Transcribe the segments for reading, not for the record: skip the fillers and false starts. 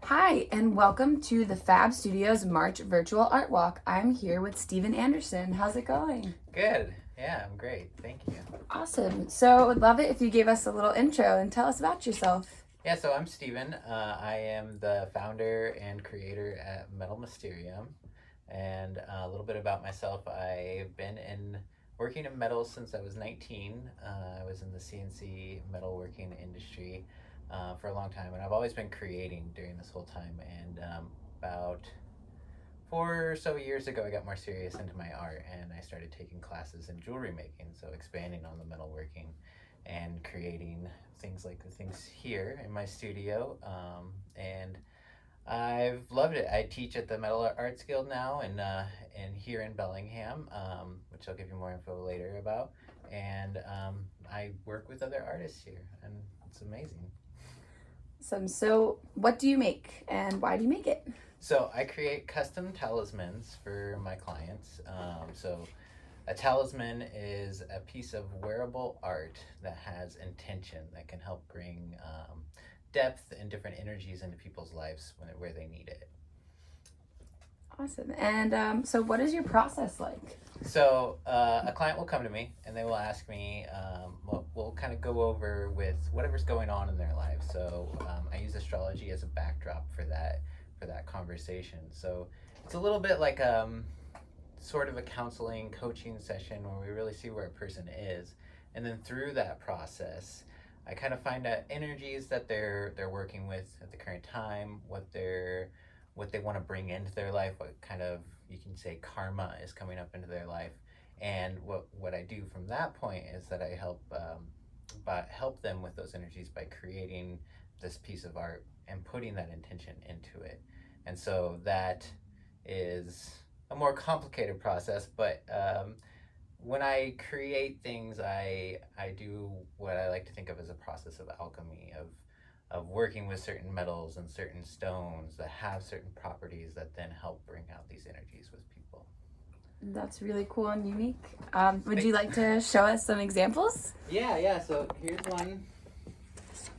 Hi, and welcome to the Fab Studios March Virtual Art Walk. I'm here with Steven Anderson. How's it going? Good. Yeah, I'm great. Thank you. Awesome. So, I would love it if you gave us a little intro and tell us about yourself. Yeah, so I'm Steven. I am the founder and creator at Mysterium. And a little bit about myself, I've been working in metals since I was 19. I was in the CNC metalworking industry for a long time, and I've always been creating during this whole time. And about 4 or so years ago, I got more serious into my art and I started taking classes in jewelry making, so expanding on the metalworking and creating things like the things here in my studio. And I've loved it. I teach at the Metal Arts Guild now, and here in Bellingham, which I'll give you more info later about. And I work with other artists here, and it's amazing. Awesome. So, what do you make and why do you make it? So I create custom talismans for my clients. So a talisman is a piece of wearable art that has intention that can help bring depth and different energies into people's lives where they need it. Awesome. And so, what is your process like? So a client will come to me and they will ask me, we'll kind of go over with whatever's going on in their life. So I use astrology as a backdrop for that conversation. So it's a little bit like sort of a counseling coaching session where we really see where a person is, and then through that process I kind of find out energies that they're working with at the current time, what they want to bring into their life, what kind of, you can say, karma is coming up into their life. And what I do from that point is that I help them with those energies by creating this piece of art and putting that intention into it. And so that is a more complicated process, but when I create things, I do what I like to think of as a process of alchemy, of working with certain metals and certain stones that have certain properties that then help bring out these energies with people. That's really cool and unique. Would you like to show us some examples? Yeah. So here's one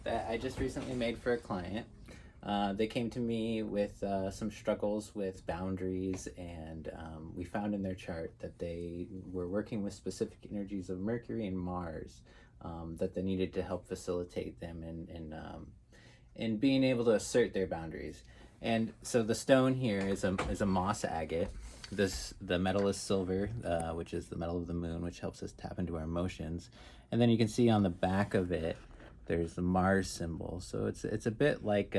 that I just recently made for a client. They came to me with some struggles with boundaries, and we found in their chart that they were working with specific energies of Mercury and Mars that they needed to help facilitate them in being able to assert their boundaries. And so the stone here is a moss agate. The metal is silver, which is the metal of the moon, which helps us tap into our emotions. And then you can see on the back of it, there's the Mars symbol. So it's a bit like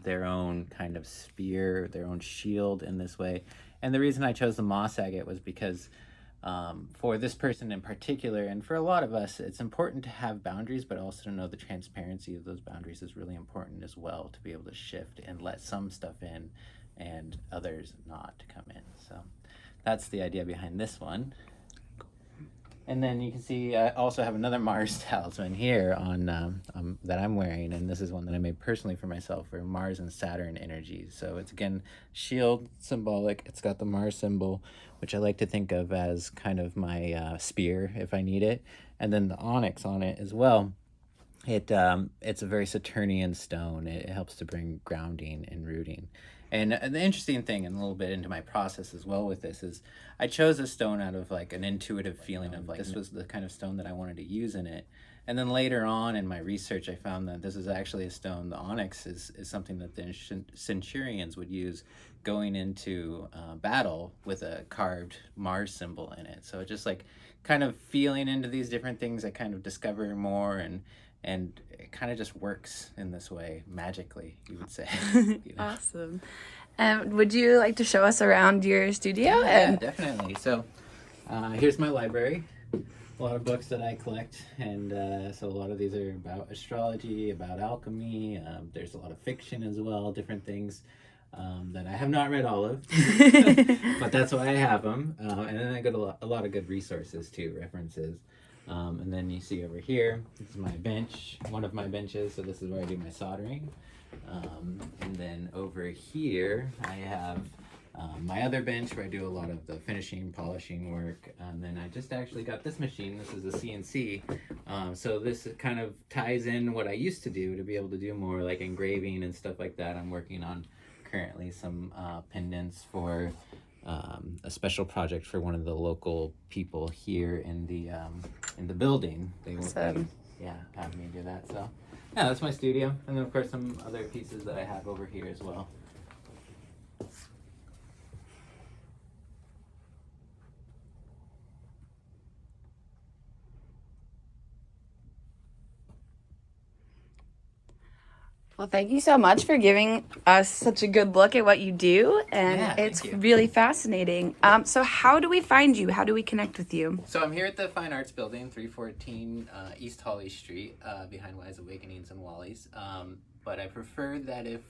their own kind of spear, their own shield in this way. And the reason I chose the moss agate was because for this person in particular, and for a lot of us, it's important to have boundaries, but also to know the transparency of those boundaries is really important as well, to be able to shift and let some stuff in and others not to come in. So that's the idea behind this one. And then you can see I also have another Mars talisman here on that I'm wearing, and this is one that I made personally for myself for Mars and Saturn energies. So it's, again, shield symbolic. It's got the Mars symbol, which I like to think of as kind of my spear if I need it, and then the onyx on it as well. It's a very Saturnian stone. It helps to bring grounding and rooting. And the interesting thing, and a little bit into my process as well with this, is I chose a stone out of like an intuitive feeling of like this was the kind of stone that I wanted to use in it. And then later on in my research, I found that this is actually a stone. The onyx is something that the centurions would use going into battle with a carved Mars symbol in it. So just like kind of feeling into these different things, I kind of discover more, and it kind of just works in this way magically, you would say. Awesome. And would you like to show us around your studio? Yeah, definitely. So here's my library. A lot of books that I collect, and so a lot of these are about astrology, about alchemy. There's a lot of fiction as well, different things that I have not read all of, but that's why I have them. And then I got a lot of good resources too, references. And then you see over here, this is my bench, one of my benches. So this is where I do my soldering. And then over here, I have my other bench where I do a lot of the finishing, polishing work. And then I just actually got this machine. This is a CNC. So this kind of ties in what I used to do to be able to do more like engraving and stuff like that. I'm working on currently some pendants for a special project for one of the local people here in the building. They Awesome. have me do that. So yeah, that's my studio, and then of course some other pieces that I have over here as well. Well, thank you so much for giving us such a good look at what you do, and Yeah, it's thank you. really fascinating. So how do we find you? How do we connect with you? So I'm here at the Fine Arts Building, 314 East Holly Street, behind Wise Awakenings and Wally's. But I prefer that if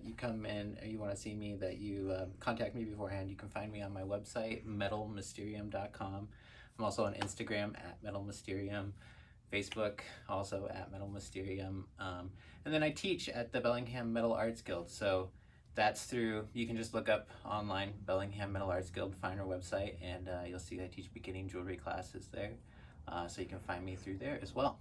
you come in or you want to see me, that you contact me beforehand. You can find me on my website, metalmysterium.com. I'm also on Instagram at metalmysterium, Facebook also at metalmysterium. And then I teach at the Bellingham Metal Arts Guild. So that's through, you can just look up online, Bellingham Metal Arts Guild, find our website, and you'll see I teach beginning jewelry classes there. So you can find me through there as well.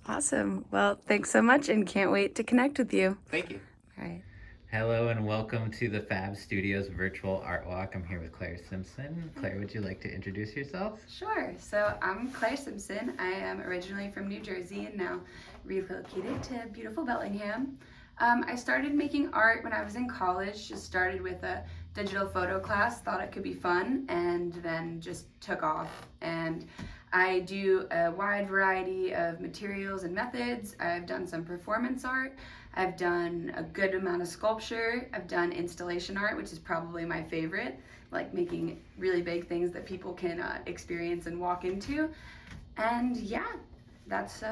Awesome. Well, thanks so much, and can't wait to connect with you. Thank you. All right. Hello and welcome to the Fab Studios Virtual Art Walk. I'm here with Claire Simpson. Claire, would you like to introduce yourself? Sure. So I'm Claire Simpson. I am originally from New Jersey and now relocated to beautiful Bellingham. I started making art when I was in college, just started with a digital photo class, thought it could be fun, and then just took off. And I do a wide variety of materials and methods. I've done some performance art. I've done a good amount of sculpture. I've done installation art, which is probably my favorite, like making really big things that people can experience and walk into. And yeah, that's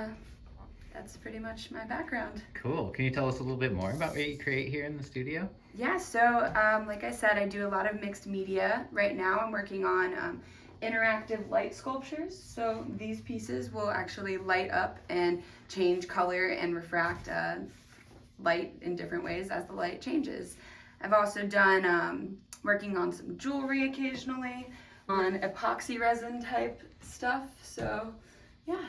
pretty much my background. Cool. Can you tell us a little bit more about what you create here in the studio? Yeah, so like I said, I do a lot of mixed media. Right now I'm working on interactive light sculptures. So these pieces will actually light up and change color and refract light in different ways as the light changes. I've also done working on some jewelry occasionally, on epoxy resin type stuff. So yeah.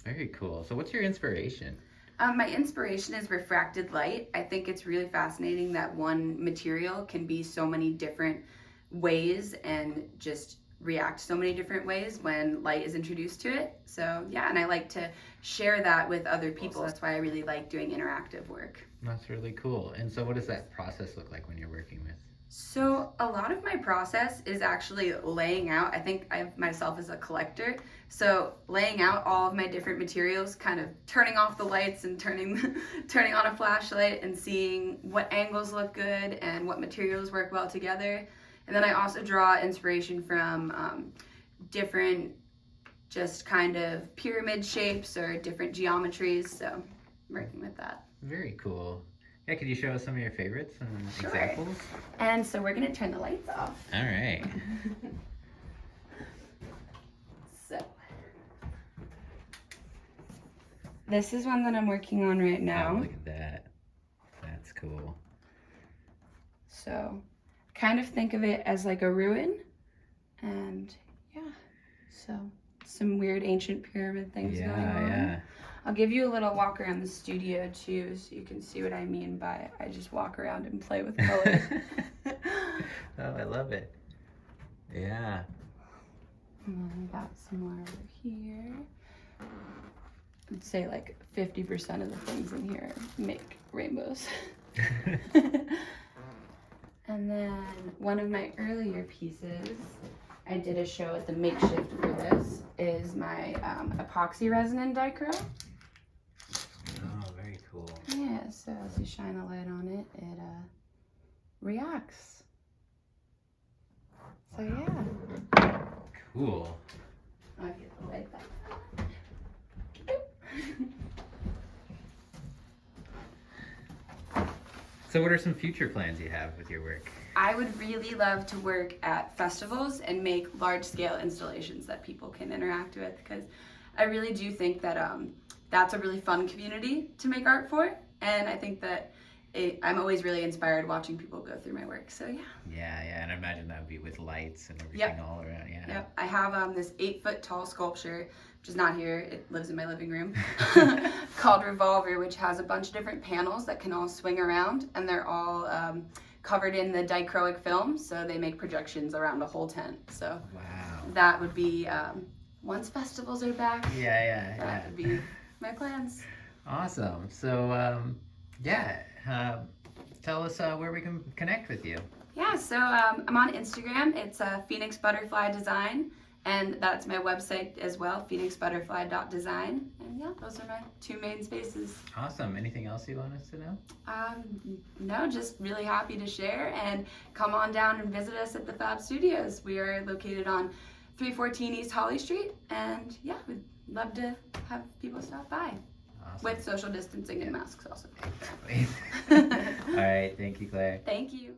Very cool. So what's your inspiration? My inspiration is refracted light. I think it's really fascinating that one material can be so many different ways and just react so many different ways when light is introduced to it. So yeah, and I like to share that with other people. That's why I really like doing interactive work. That's really cool. And so what does that process look like when you're working with? So a lot of my process is actually laying out. I think I myself as a collector, so laying out all of my different materials, kind of turning off the lights and turning on a flashlight and seeing what angles look good and what materials work well together. And then I also draw inspiration from different just kind of pyramid shapes or different geometries, so I'm working with that. Very cool. Yeah, could you show us some of your favorites and Sure. examples? And so we're gonna turn the lights off. All right. So this is one that I'm working on right now. Oh, look at that. That's cool. So kind of think of it as like a ruin, and yeah, so some weird ancient pyramid things going on. Yeah. I'll give you a little walk around the studio too, so you can see what I mean by I just walk around and play with colors. Oh, I love it. Yeah. And then we got some more over here. I'd say like 50% of the things in here make rainbows. And then one of my earlier pieces, I did a show at the makeshift for this, is my epoxy resin and dichro. Oh, very cool. Yeah, so as you shine a light on it, it reacts. So yeah. Cool. I'll get the light back. So what are some future plans you have with your work? I would really love to work at festivals and make large-scale installations that people can interact with, because I really do think that that's a really fun community to make art for, and I think that I'm always really inspired watching people go through my work. So yeah. Yeah, and I imagine that would be with lights and everything all around. Yeah. Yep. I have this 8-foot tall sculpture, which is not here. It lives in my living room, called Revolver, which has a bunch of different panels that can all swing around, and they're all covered in the dichroic film, so they make projections around a whole tent. So Wow. that would be once festivals are back. That would be my plans. Awesome. So tell us where we can connect with you. Yeah, so I'm on Instagram. It's Phoenix Butterfly Design, and that's my website as well, phoenixbutterfly.design. And yeah, those are my 2 main spaces. Awesome. Anything else you want us to know? No, just really happy to share, and come on down and visit us at the Fab Studios. We are located on 314 East Holly Street, and yeah, we'd love to have people stop by. Awesome. With social distancing and masks also. Exactly. All right. Thank you, Claire. Thank you.